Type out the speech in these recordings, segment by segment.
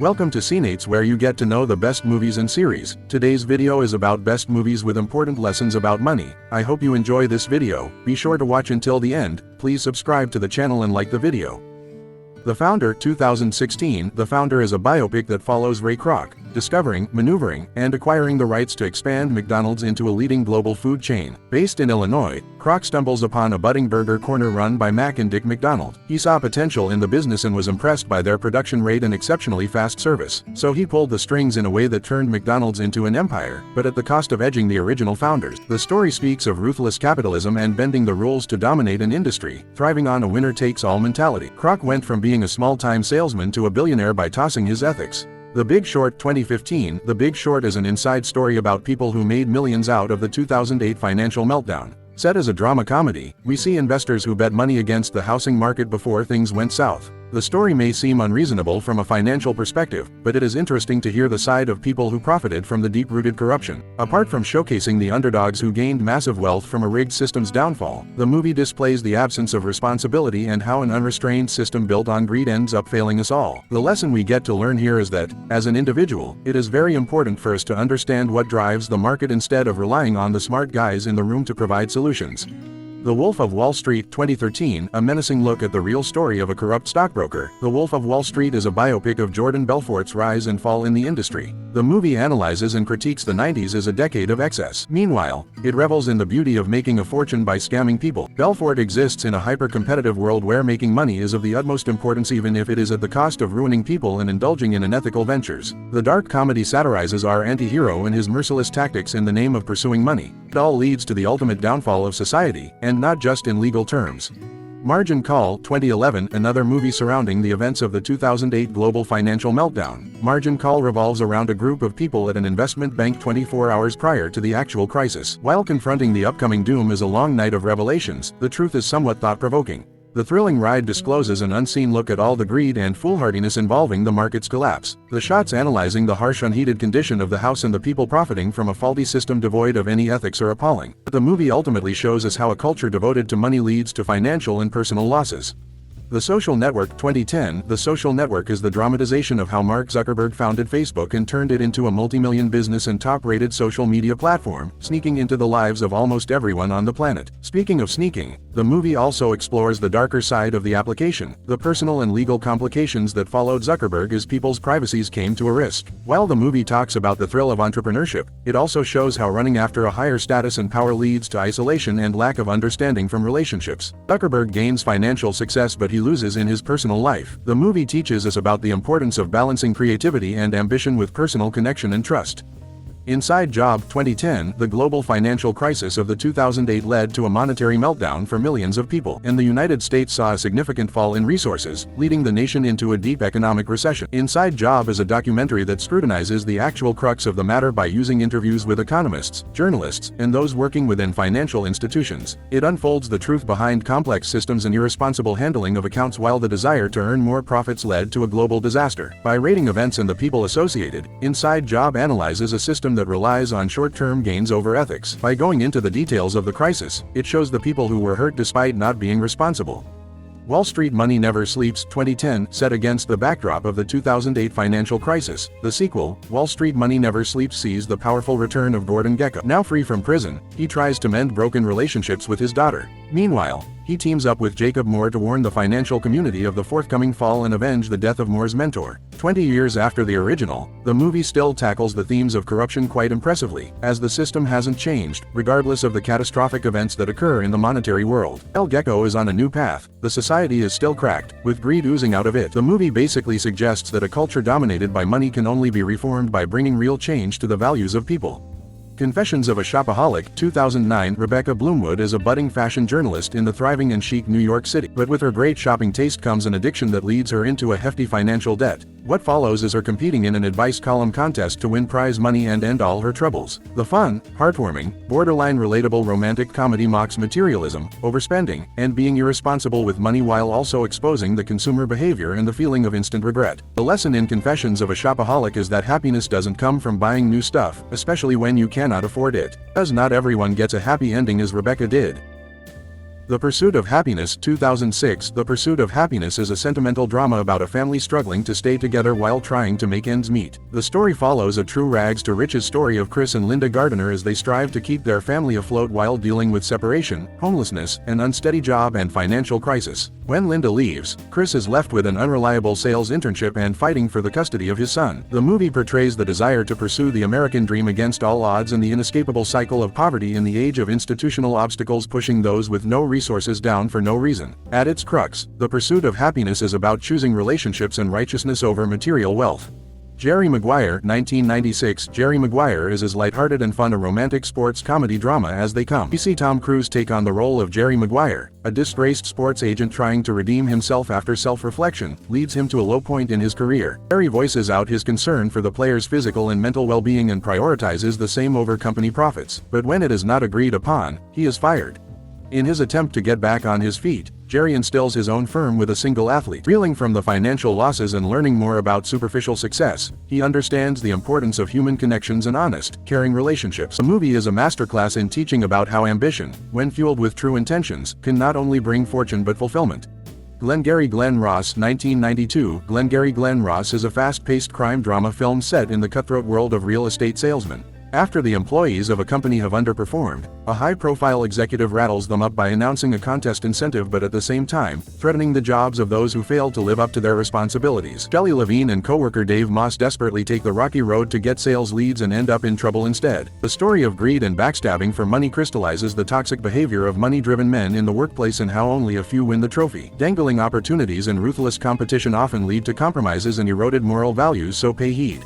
Welcome to Cineights, where you get to know the best movies and series. Today's video is about best movies with important lessons about money. I hope you enjoy this video. Be sure to watch until the end. Please subscribe to the channel and like the video. The Founder, 2016. The Founder is a biopic that follows Ray Kroc, discovering, maneuvering, and acquiring the rights to expand McDonald's into a leading global food chain. Based in Illinois, Kroc stumbles upon a budding burger corner run by Mac and Dick McDonald. He saw potential in the business and was impressed by their production rate and exceptionally fast service. So he pulled the strings in a way that turned McDonald's into an empire, but at the cost of edging the original founders. The story speaks of ruthless capitalism and bending the rules to dominate an industry, thriving on a winner-takes-all mentality. Kroc went from being a small-time salesman to a billionaire by tossing his ethics. The Big Short, 2015. The Big Short is an inside story about people who made millions out of the 2008 financial meltdown. Set as a drama comedy, we see investors who bet money against the housing market before things went south. The story may seem unreasonable from a financial perspective, but it is interesting to hear the side of people who profited from the deep-rooted corruption. Apart from showcasing the underdogs who gained massive wealth from a rigged system's downfall, the movie displays the absence of responsibility and how an unrestrained system built on greed ends up failing us all. The lesson we get to learn here is that, as an individual, it is very important for us to understand what drives the market instead of relying on the smart guys in the room to provide solutions. The Wolf of Wall Street, 2013. A menacing look at the real story of a corrupt stockbroker. The Wolf of Wall Street is a biopic of Jordan Belfort's rise and fall in the industry. The movie analyzes and critiques the 90s as a decade of excess. Meanwhile, it revels in the beauty of making a fortune by scamming people. Belfort exists in a hyper-competitive world where making money is of the utmost importance, even if it is at the cost of ruining people and indulging in unethical ventures. The dark comedy satirizes our anti-hero and his merciless tactics in the name of pursuing money. It all leads to the ultimate downfall of society, and not just in legal terms. Margin Call, 2011. Another movie surrounding the events of the 2008 global financial meltdown. Margin Call revolves around a group of people at an investment bank 24 hours prior to the actual crisis. While confronting the upcoming doom is a long night of revelations, the truth is somewhat thought-provoking. The thrilling ride discloses an unseen look at all the greed and foolhardiness involving the market's collapse. The shots analyzing the harsh, unheated condition of the house and the people profiting from a faulty system devoid of any ethics are appalling. The movie ultimately shows us how a culture devoted to money leads to financial and personal losses. The Social Network, 2010. The Social Network is the dramatization of how Mark Zuckerberg founded Facebook and turned it into a multi-million business and top-rated social media platform, sneaking into the lives of almost everyone on the planet. Speaking of sneaking, the movie also explores the darker side of the application, the personal and legal complications that followed Zuckerberg as people's privacies came to a risk. While the movie talks about the thrill of entrepreneurship, it also shows how running after a higher status and power leads to isolation and lack of understanding from relationships. Zuckerberg gains financial success, but he loses in his personal life. The movie teaches us about the importance of balancing creativity and ambition with personal connection and trust. Inside Job, 2010. The global financial crisis of the 2008 led to a monetary meltdown for millions of people, and the United States saw a significant fall in resources, leading the nation into a deep economic recession. Inside Job is a documentary that scrutinizes the actual crux of the matter by using interviews with economists, journalists, and those working within financial institutions. It unfolds the truth behind complex systems and irresponsible handling of accounts, while the desire to earn more profits led to a global disaster. By rating events and the people associated, Inside Job analyzes a system that relies on short-term gains over ethics. By going into the details of the crisis, it shows the people who were hurt despite not being responsible. Wall Street Money Never Sleeps, 2010. Set against the backdrop of the 2008 financial crisis, the sequel, Wall Street Money Never Sleeps, sees the powerful return of Gordon Gekko. Now free from prison, he tries to mend broken relationships with his daughter. Meanwhile, he teams up with Jacob Moore to warn the financial community of the forthcoming fall and avenge the death of Moore's mentor. 20 years after the original, the movie still tackles the themes of corruption quite impressively, as the system hasn't changed, regardless of the catastrophic events that occur in the monetary world. El Gekko is on a new path. The society is still cracked, with greed oozing out of it. The movie basically suggests that a culture dominated by money can only be reformed by bringing real change to the values of people. Confessions of a Shopaholic, 2009. Rebecca Bloomwood is a budding fashion journalist in the thriving and chic New York City, but with her great shopping taste comes an addiction that leads her into a hefty financial debt. What follows is her competing in an advice column contest to win prize money and end all her troubles. The fun, heartwarming, borderline relatable romantic comedy mocks materialism, overspending, and being irresponsible with money, while also exposing the consumer behavior and the feeling of instant regret. The lesson in Confessions of a Shopaholic is that happiness doesn't come from buying new stuff, especially when you cannot afford it. As not everyone gets a happy ending as Rebecca did. The Pursuit of Happiness, 2006. The Pursuit of Happiness is a sentimental drama about a family struggling to stay together while trying to make ends meet. The story follows a true rags to riches story of Chris and Linda Gardner as they strive to keep their family afloat while dealing with separation, homelessness, an unsteady job and financial crisis. When Linda leaves, Chris is left with an unreliable sales internship and fighting for the custody of his son. The movie portrays the desire to pursue the American dream against all odds and the inescapable cycle of poverty in the age of institutional obstacles pushing those with no resources down for no reason. At its crux, The Pursuit of Happiness is about choosing relationships and righteousness over material wealth. Jerry Maguire, 1996. Jerry Maguire is as lighthearted and fun a romantic sports comedy drama as they come. We see Tom Cruise take on the role of Jerry Maguire, a disgraced sports agent trying to redeem himself after self-reflection leads him to a low point in his career. Jerry voices out his concern for the player's physical and mental well-being and prioritizes the same over company profits. But when it is not agreed upon, he is fired. In his attempt to get back on his feet, Jerry instills his own firm with a single athlete. Reeling from the financial losses and learning more about superficial success, he understands the importance of human connections and honest, caring relationships. The movie is a masterclass in teaching about how ambition, when fueled with true intentions, can not only bring fortune but fulfillment. Glengarry Glen Ross, 1992. Glengarry Glen Ross is a fast-paced crime drama film set in the cutthroat world of real estate salesmen. After the employees of a company have underperformed, a high-profile executive rattles them up by announcing a contest incentive but at the same time, threatening the jobs of those who fail to live up to their responsibilities. Shelley Levine and coworker Dave Moss desperately take the rocky road to get sales leads and end up in trouble instead. The story of greed and backstabbing for money crystallizes the toxic behavior of money-driven men in the workplace and how only a few win the trophy. Dangling opportunities and ruthless competition often lead to compromises and eroded moral values, so pay heed.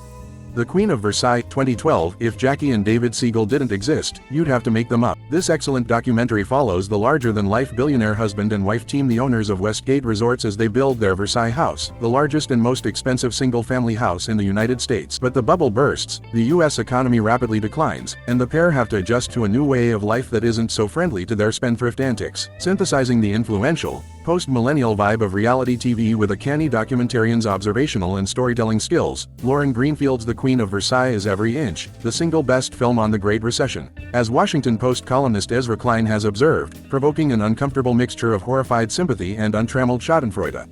The Queen of Versailles, 2012. If Jackie and David Siegel didn't exist, you'd have to make them up. This excellent documentary follows the larger-than-life billionaire husband and wife team, the owners of Westgate Resorts, as they build their Versailles house, the largest and most expensive single-family house in the United States. But the bubble bursts, the U.S. economy rapidly declines, and the pair have to adjust to a new way of life that isn't so friendly to their spendthrift antics. Synthesizing the influential, post-millennial vibe of reality TV with a canny documentarian's observational and storytelling skills, Lauren Greenfield's The Queen of Versailles is every inch the single best film on the Great Recession. As Washington Post columnist Ezra Klein has observed, provoking an uncomfortable mixture of horrified sympathy and untrammeled schadenfreude.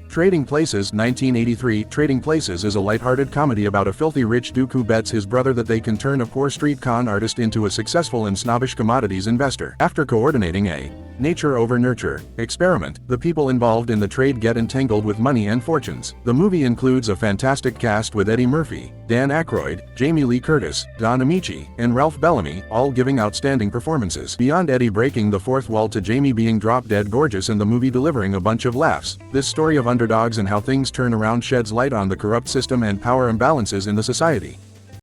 Trading Places, 1983. Trading Places is a lighthearted comedy about a filthy rich duke who bets his brother that they can turn a poor street con artist into a successful and snobbish commodities investor. After coordinating a nature over nurture experiment, the people involved in the trade get entangled with money and fortunes. The movie includes a fantastic cast with Eddie Murphy, Dan Aykroyd, Jamie Lee Curtis, Don Amici, and Ralph Bellamy, all giving outstanding performances. Beyond Eddie breaking the fourth wall to Jamie being drop-dead gorgeous and the movie delivering a bunch of laughs, this story of underdogs and how things turn around sheds light on the corrupt system and power imbalances in the society.